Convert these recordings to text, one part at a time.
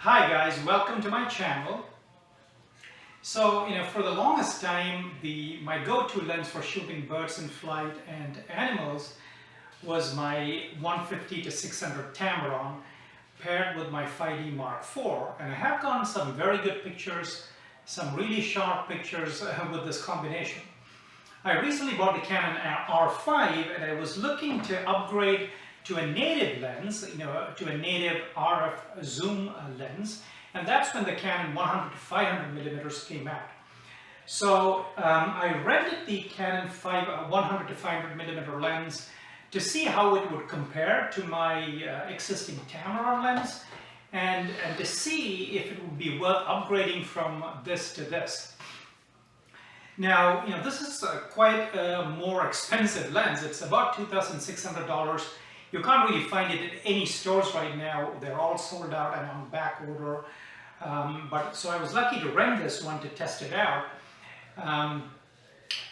Hi guys, welcome to my channel. So, for the longest time, my go-to lens for shooting birds in flight and animals was my 150 to 600 Tamron paired with my 5D Mark IV. And I have gotten some very good pictures, some really sharp pictures with this combination. I recently bought the Canon R5 and I was looking to upgrade to a native lens, to a native RF zoom lens, and that's when the Canon 100 to 500 millimeters came out. So I rented the Canon 100 to 500 millimeter lens to see how it would compare to my existing Tamron lens, and to see if it would be worth upgrading from this to this. Now, this is quite a more expensive lens. It's about $2,600. You can't really find it in any stores right now. They're all sold out and on back order. So I was lucky to rent this one to test it out. And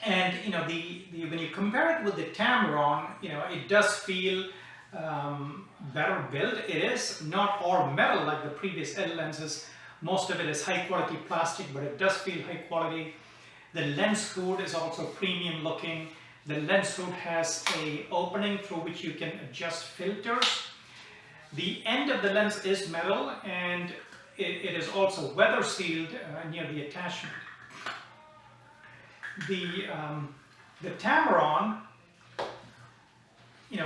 when you compare it with the Tamron, it does feel better built. It is not all metal like the previous L lenses. Most of it is high quality plastic, but it does feel high quality. The lens hood is also premium looking. The lens hood has an opening through which you can adjust filters. The end of the lens is metal, and it is also weather sealed near the attachment. The Tamron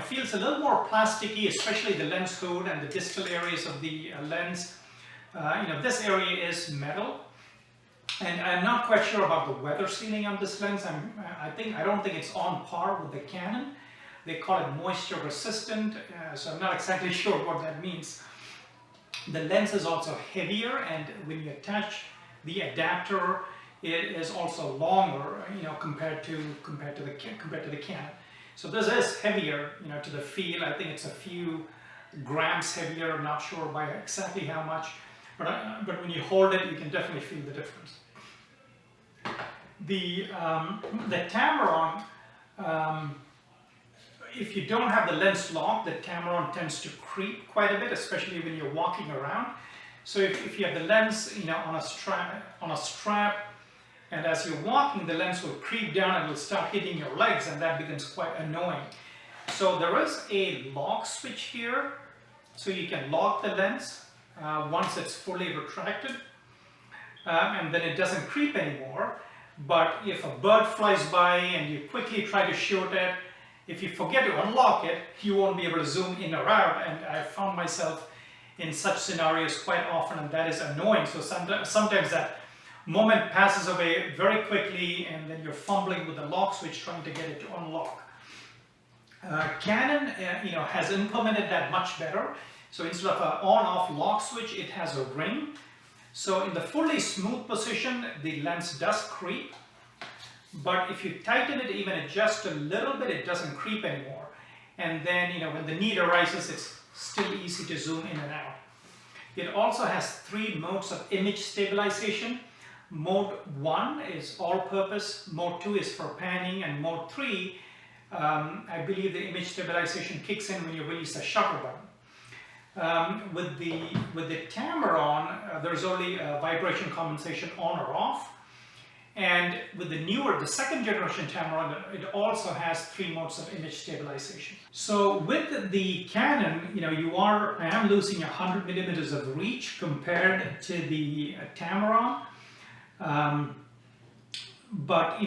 feels a little more plasticky, especially the lens hood and the distal areas of the lens. This area is metal. And I'm not quite sure about the weather sealing on this lens. I don't think it's on par with the Canon. They call it moisture resistant, so I'm not exactly sure what that means. The lens is also heavier, and when you attach the adapter, it is also longer, compared to the Canon. So this is heavier, to the feel. I think it's a few grams heavier. I'm not sure by exactly how much, but when you hold it, you can definitely feel the difference. The Tamron, if you don't have the lens locked, the Tamron tends to creep quite a bit, especially when you're walking around. So if you have the lens, on a strap, and as you're walking, the lens will creep down and will start hitting your legs, and that becomes quite annoying. So there is a lock switch here, so you can lock the lens once it's fully retracted, and then it doesn't creep anymore. But if a bird flies by and you quickly try to shoot it, if you forget to unlock it, you won't be able to zoom in or out. And I found myself in such scenarios quite often, and that is annoying. So sometimes that moment passes away very quickly, and then you're fumbling with the lock switch trying to get it to unlock. Canon, has implemented that much better. So instead of an on-off lock switch, it has a ring. So in the fully smooth position, the lens does creep, but if you tighten it even just a little bit, it doesn't creep anymore. And then, when the need arises, it's still easy to zoom in and out. It also has 3 modes of image stabilization. Mode 1 is all-purpose, Mode 2 is for panning, and Mode 3, I believe the image stabilization kicks in when you release the shutter button. With the Tamron, there's only vibration compensation on or off, and with the second generation Tamron, it also has 3 modes of image stabilization. So with the Canon, I am losing 100 millimeters of reach compared to the Tamron, but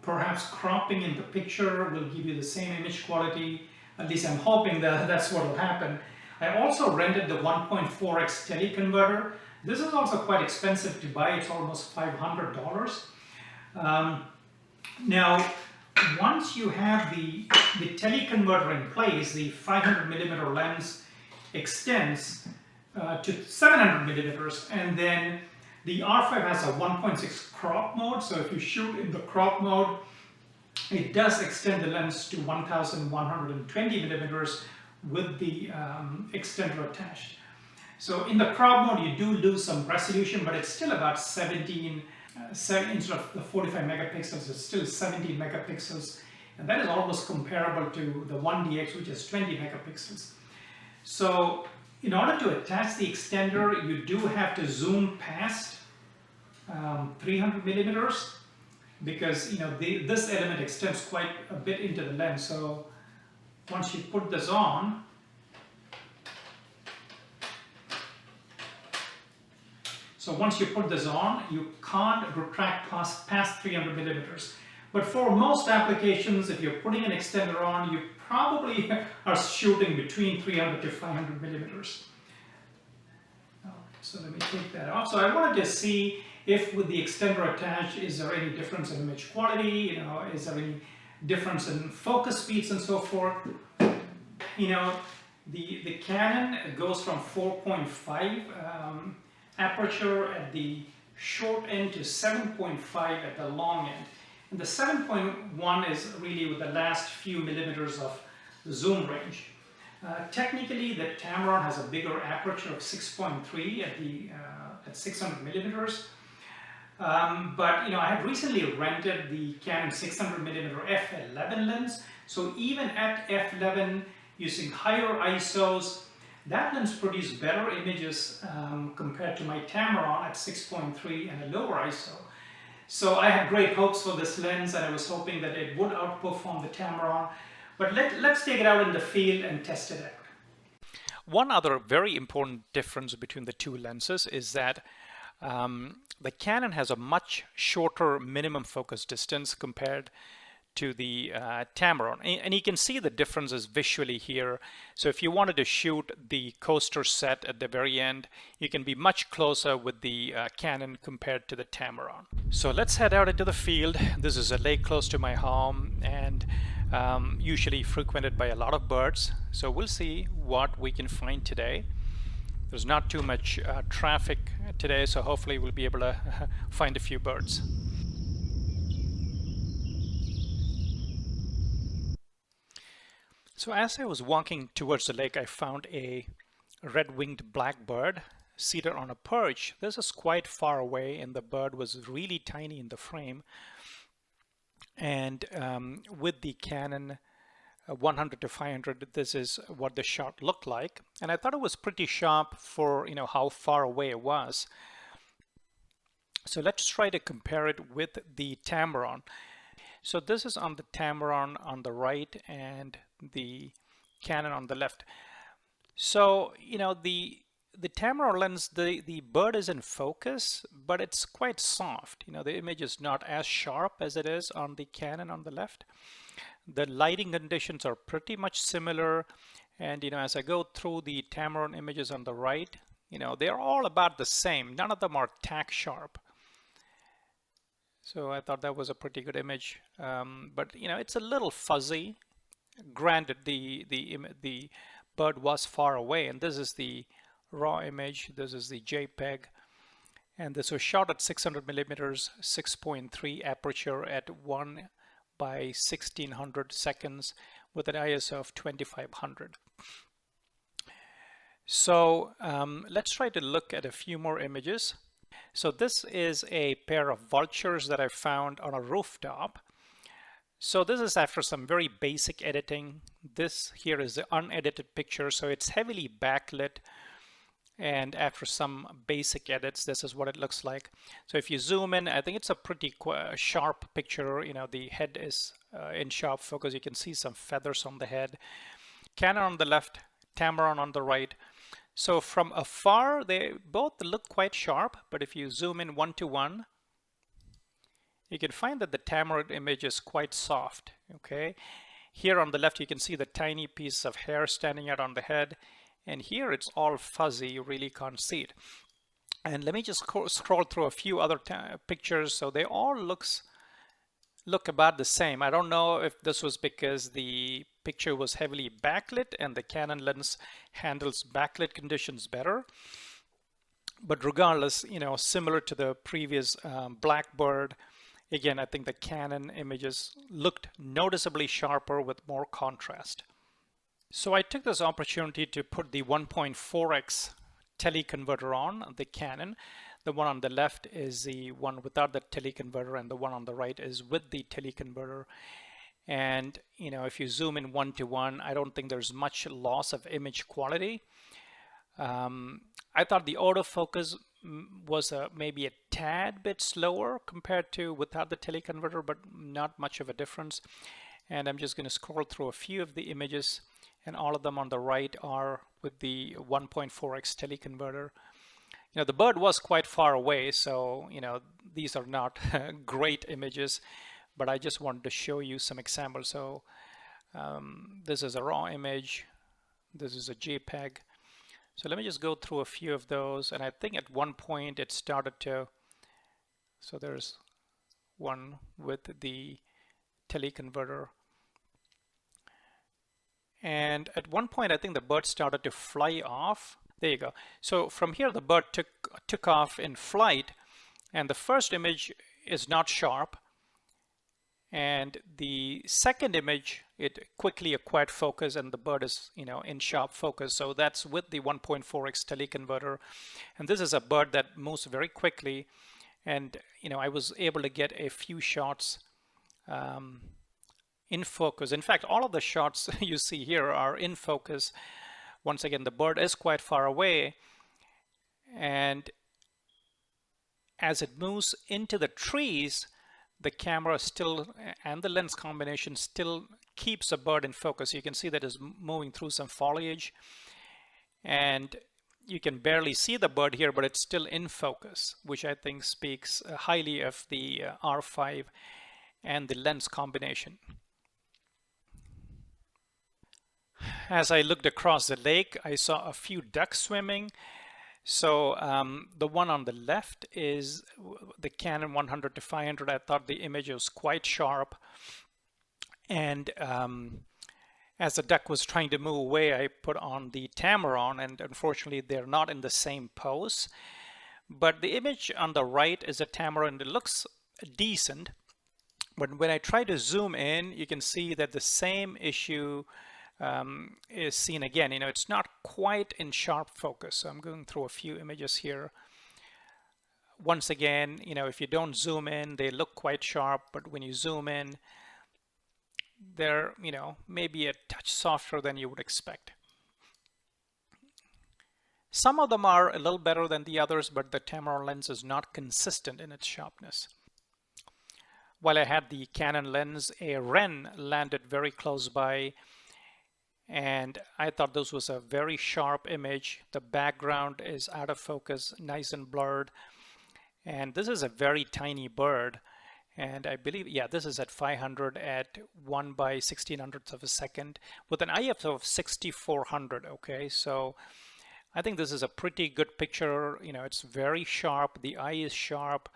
perhaps cropping in the picture will give you the same image quality. At least I'm hoping that that's what will happen. I also rented the 1.4x teleconverter. This is also quite expensive to buy. It's almost $500. Now, once you have the teleconverter in place, the 500 millimeter lens extends to 700 millimeters, and then the R5 has a 1.6 crop mode. So if you shoot in the crop mode, it does extend the lens to 1120 millimeters with the extender attached. So in the crop mode, you do lose some resolution, but it's still about 17, instead of the 45 megapixels, it's still 17 megapixels. And that is almost comparable to the 1DX, which is 20 megapixels. So In order to attach the extender, you do have to zoom past 300 millimeters, because this element extends quite a bit into the lens. So once you put this on, you can't retract past 300 millimeters. But for most applications, if you're putting an extender on, you probably are shooting between 300 to 500 millimeters. So let me take that off. So I wanted to see if with the extender attached, is there any difference in image quality? Is there any difference in focus speeds and so forth? The Canon goes from 4.5 aperture at the short end to 7.5 at the long end. And the 7.1 is really with the last few millimeters of the zoom range. Technically, the Tamron has a bigger aperture of 6.3 at 600 millimeters. But I had recently rented the Canon 600mm f11 lens. So even at f11, using higher ISOs, that lens produced better images compared to my Tamron at 6.3 and a lower ISO. So I had great hopes for this lens, and I was hoping that it would outperform the Tamron. But let's take it out in the field and test it out. One other very important difference between the two lenses is that the Canon has a much shorter minimum focus distance compared to the Tamron, and you can see the differences visually here. So if you wanted to shoot the coaster set at the very end, you can be much closer with the Canon compared to the Tamron. So let's head out into the field. This is a lake close to my home, and usually frequented by a lot of birds. So we'll see what we can find today. There's not too much traffic today, so hopefully we'll be able to find a few birds. So as I was walking towards the lake, I found a red-winged blackbird seated on a perch. This is quite far away, and the bird was really tiny in the frame. And with the Canon 100 to 500, this is what the shot looked like. And I thought it was pretty sharp for how far away it was. So let's try to compare it with the Tamron. So this is on the Tamron on the right and the Canon on the left. So the Tamron lens, the bird is in focus, but it's quite soft. The image is not as sharp as it is on the Canon on the left. The lighting conditions are pretty much similar, and as I go through the Tamron images on the right, they're all about the same. None of them are tack sharp. So I thought that was a pretty good image, but it's a little fuzzy. Granted, the bird was far away, and this is the raw image. This is the JPEG, and this was shot at 600 millimeters, 6.3 aperture at 1 by 1600 seconds with an ISO of 2500. So let's try to look at a few more images. So this is a pair of vultures that I found on a rooftop. So this is after some very basic editing. This here is the unedited picture, so it's heavily backlit. And after some basic edits, this is what it looks like. So if you zoom in, I think it's a pretty sharp picture. The head is in sharp focus. You can see some feathers on the head. Canon on the left, Tamron on the right. So from afar, they both look quite sharp, but if you zoom in 1:1, you can find that the Tamron image is quite soft. Okay, here on the left, you can see the tiny piece of hair standing out on the head, and here it's all fuzzy. You really can't see it. And let me just scroll through a few other pictures. So they all look about the same. I don't know if this was because the picture was heavily backlit and the Canon lens handles backlit conditions better. But regardless, similar to the previous blackbird, again, I think the Canon images looked noticeably sharper with more contrast. So I took this opportunity to put the 1.4x teleconverter on the Canon. The one on the left is the one without the teleconverter, and the one on the right is with the teleconverter. And if you zoom in 1:1, I don't think there's much loss of image quality. I thought the autofocus was maybe a tad bit slower compared to without the teleconverter, but not much of a difference. And I'm just going to scroll through a few of the images, and all of them on the right are with the 1.4x teleconverter. You know, the bird was quite far away, so you know, these are not great images, but I just wanted to show you some examples. So this is a raw image, this is a JPEG. So let me just go through a few of those, and I think at one point it started to, so there's one with the teleconverter, and at one point I think the bird started to fly off. There you go. So from here the bird took off in flight, and the first image is not sharp, and the second image, it quickly acquired focus, and the bird is, you know, in sharp focus. So that's with the 1.4x teleconverter, and this is a bird that moves very quickly, and you know, I was able to get a few shots in focus. In fact, all of the shots you see here are in focus. Once again, the bird is quite far away, and as it moves into the trees, the camera still, and the lens combination still keeps the bird in focus. You can see that it's moving through some foliage, and you can barely see the bird here, but it's still in focus, which I think speaks highly of the R5 and the lens combination. As I looked across the lake, I saw a few ducks swimming. So the one on the left is the Canon 100-500. I thought the image was quite sharp, and as the duck was trying to move away, I put on the Tamron, and unfortunately they're not in the same pose. But the image on the right is a Tamron. It looks decent, but when I try to zoom in, you can see that the same issue is seen again. You know, it's not quite in sharp focus. So I'm going through a few images here. Once again, you know, if you don't zoom in, they look quite sharp, but when you zoom in, they're, you know, maybe a touch softer than you would expect. Some of them are a little better than the others, but the Tamron lens is not consistent in its sharpness. While I had the Canon lens, a wren landed very close by, and I thought this was a very sharp image. The background is out of focus, nice and blurred, and this is a very tiny bird, and I believe, yeah, this is at 500 at 1 by 1600ths of a second with an ISO of 6400. Okay, so I think this is a pretty good picture. You know, it's very sharp, the eye is sharp,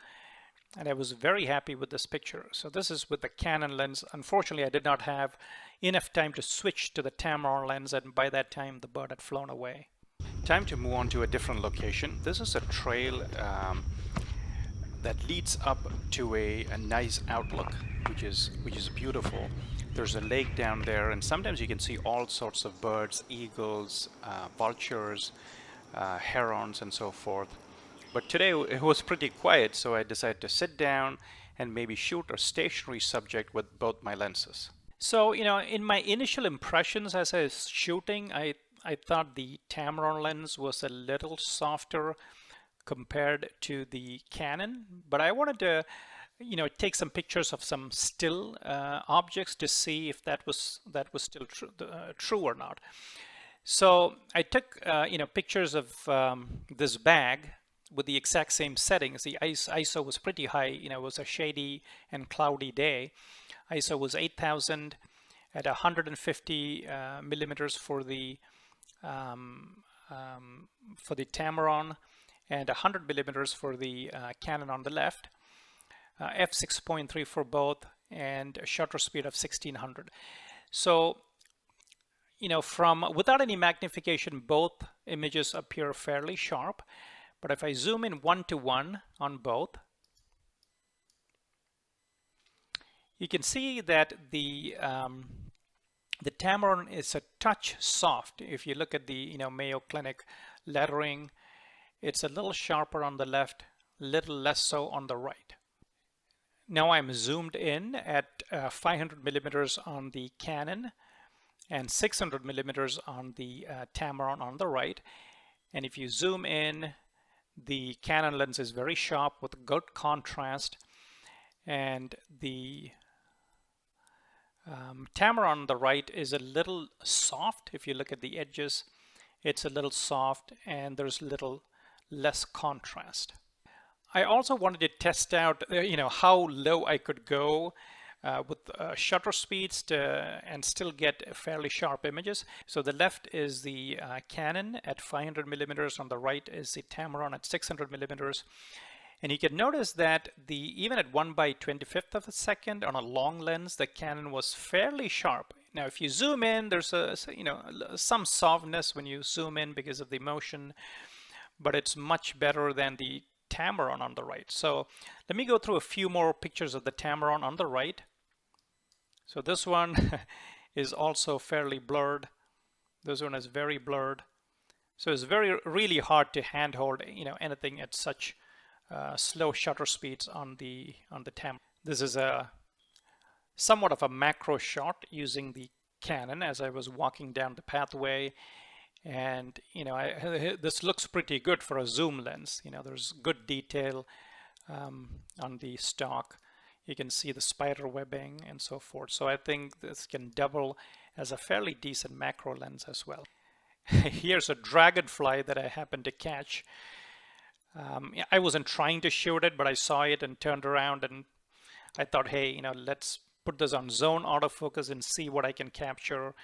and I was very happy with this picture. So this is with the Canon lens. Unfortunately, I did not have enough time to switch to the Tamron lens, and by that time the bird had flown away. Time to move on to a different location. This is a trail that leads up to a nice outlook, which is beautiful. There's a lake down there, and sometimes you can see all sorts of birds, eagles, vultures, herons, and so forth. But today it was pretty quiet, so I decided to sit down and maybe shoot a stationary subject with both my lenses. So, you know, in my initial impressions as I was shooting, I thought the Tamron lens was a little softer compared to the Canon, but I wanted to, you know, take some pictures of some still objects to see if that was still true or not. So I took, you know, pictures of this bag with the exact same settings. The ISO was pretty high. You know, it was a shady and cloudy day. ISO was 8000 at 150 millimeters for the Tamron, and 100 millimeters for the Canon on the left. F6.3 for both, and a shutter speed of 1600. So, you know, without any magnification, both images appear fairly sharp. But if I zoom in 1:1 on both, you can see that the Tamron is a touch soft. If you look at the, you know, Mayo Clinic lettering, it's a little sharper on the left, little less so on the right. Now I'm zoomed in at 500 millimeters on the Canon and 600 millimeters on the Tamron on the right. And if you zoom in, the Canon lens is very sharp with good contrast, and the Tamron on the right is a little soft. If you look at the edges, it's a little soft and there's a little less contrast. I also wanted to test out, how low I could go with shutter speeds and still get fairly sharp images. So the left is the Canon at 500 millimeters. On the right is the Tamron at 600 millimeters. And you can notice that even at 1/25th of a second on a long lens, the Canon was fairly sharp. Now, if you zoom in, there's some softness when you zoom in because of the motion, but it's much better than the Tamron on the right. So let me go through a few more pictures of the Tamron on the right. So this one is also fairly blurred. This one is very blurred. So it's really hard to handhold anything at such slow shutter speeds on the Tamron. This is a somewhat of a macro shot using the Canon as I was walking down the pathway, and this looks pretty good for a zoom lens. There's good detail on the stock. You can see the spider webbing and so forth. So I think this can double as a fairly decent macro lens as well. Here's a dragonfly that I happened to catch. I wasn't trying to shoot it, but I saw it and turned around and I thought, hey, let's put this on zone autofocus and see what I can capture.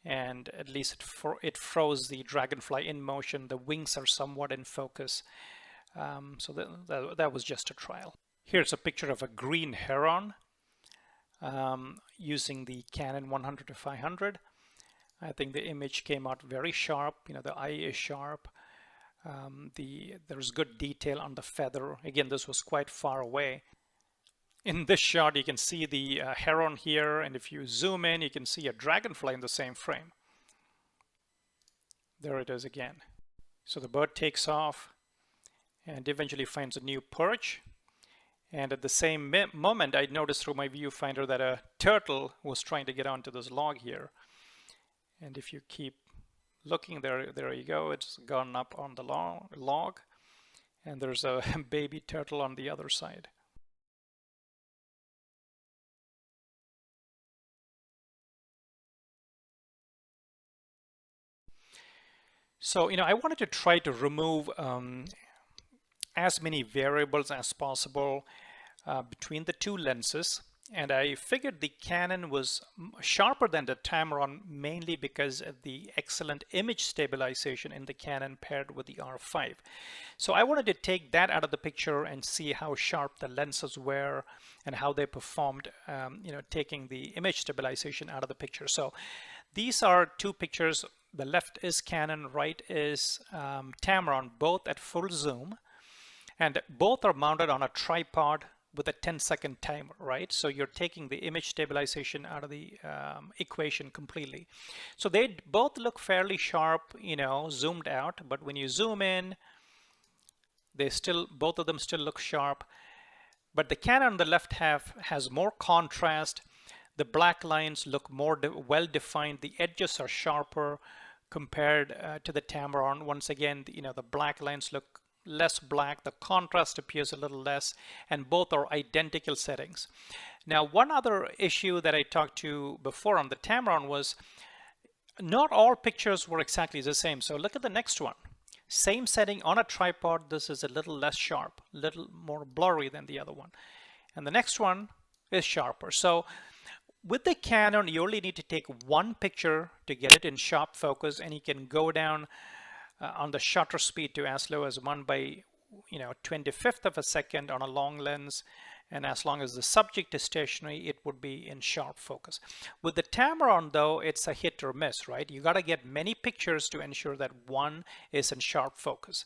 And at least it froze the dragonfly in motion. The wings are somewhat in focus. So that was just a trial. Here's a picture of a green heron using the Canon 100 to 500. I think the image came out very sharp. The eye is sharp. There's good detail on the feather. Again, this was quite far away. In this shot, you can see the heron here, and if you zoom in, you can see a dragonfly in the same frame. There it is again. So the bird takes off and eventually finds a new perch. And at the same moment, I noticed through my viewfinder that a turtle was trying to get onto this log here. And if you keep looking, there you go. It's gone up on the log. And there's a baby turtle on the other side. So, I wanted to try to remove as many variables as possible between the two lenses, and I figured the Canon was sharper than the Tamron mainly because of the excellent image stabilization in the Canon paired with the R5. So I wanted to take that out of the picture and see how sharp the lenses were and how they performed, taking the image stabilization out of the picture. So these are two pictures. The left is Canon, right is Tamron, both at full zoom. And both are mounted on a tripod with a 10-second timer, right? So you're taking the image stabilization out of the equation completely. So they both look fairly sharp, zoomed out. But when you zoom in, both of them still look sharp. But the Canon on the left has more contrast. The black lines look more well-defined. The edges are sharper compared to the Tamron. Once again, the black lines look less black, the contrast appears a little less, and both are identical settings. Now, one other issue that I talked to before on the Tamron was not all pictures were exactly the same. So look at the next one. Same setting on a tripod. This is a little less sharp, a little more blurry than the other one. And the next one is sharper. So with the Canon, you only need to take one picture to get it in sharp focus, and you can go down on the shutter speed to as low as 1/25th of a second on a long lens, and as long as the subject is stationary, it would be in sharp focus. With the Tamron, though, it's a hit or miss, right? You got to get many pictures to ensure that one is in sharp focus,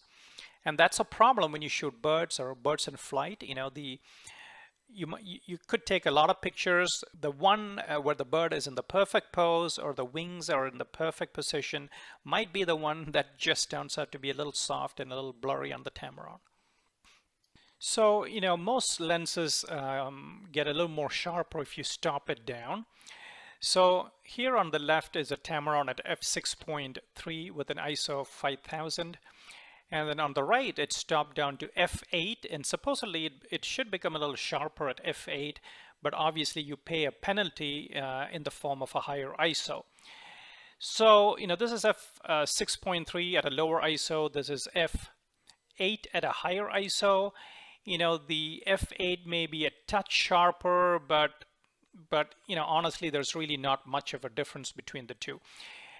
and that's a problem when you shoot birds or birds in flight. You could take a lot of pictures. The one where the bird is in the perfect pose or the wings are in the perfect position might be the one that just turns out to be a little soft and a little blurry on the Tamron. So, most lenses get a little more sharper if you stop it down. So here on the left is a Tamron at f6.3 with an ISO of 5000. And then on the right, it's dropped down to f8, and supposedly it should become a little sharper at f8, but obviously you pay a penalty in the form of a higher ISO. So, this is f6.3 at a lower ISO. This is f8 at a higher ISO. The f8 may be a touch sharper, but honestly, there's really not much of a difference between the two.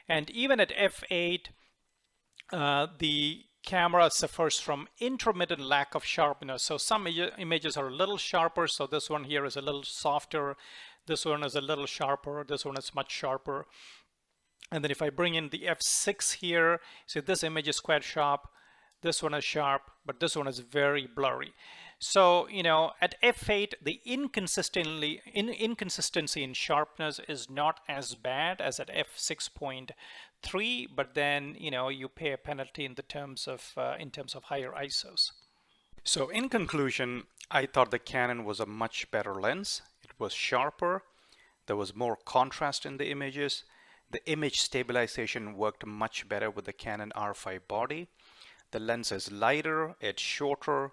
And even at f8, the camera suffers from intermittent lack of sharpness. So some images are a little sharper. So this one here is a little softer. This one is a little sharper. This one is much sharper. And then if I bring in the f6 here, see this image is quite sharp. This one is sharp, but this one is very blurry. So, at f8, the inconsistency in sharpness is not as bad as at f6.3, but then, you pay a penalty in terms of higher ISOs. So in conclusion, I thought the Canon was a much better lens. It was sharper. There was more contrast in the images. The image stabilization worked much better with the Canon R5 body. The lens is lighter, it's shorter.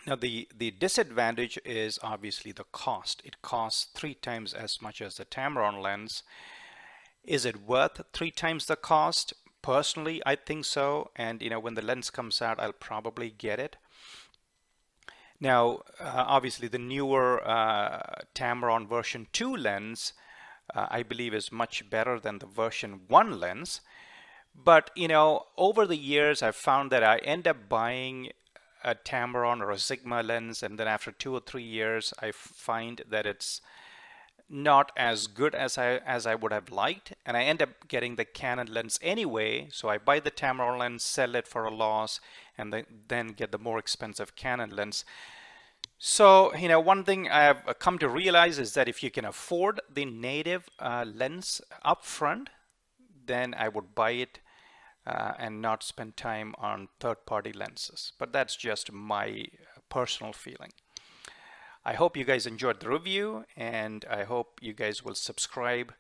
Now the disadvantage is obviously the cost. It costs 3 times as much as the Tamron lens. Is it worth 3 times the cost? Personally, I think so. And when the lens comes out, I'll probably get it. Now, obviously the newer Tamron version 2 lens, I believe is much better than the version 1 lens. But, over the years, I've found that I end up buying a Tamron or a Sigma lens, and then after 2 or 3 years, I find that it's not as good as I would have liked, and I end up getting the Canon lens anyway. So I buy the Tamron lens, sell it for a loss, and then get the more expensive Canon lens. So, one thing I've come to realize is that if you can afford the native lens up front, then I would buy it and not spend time on third-party lenses. But that's just my personal feeling. I hope you guys enjoyed the review, and I hope you guys will subscribe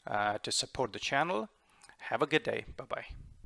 to support the channel. Have a good day. Bye-bye.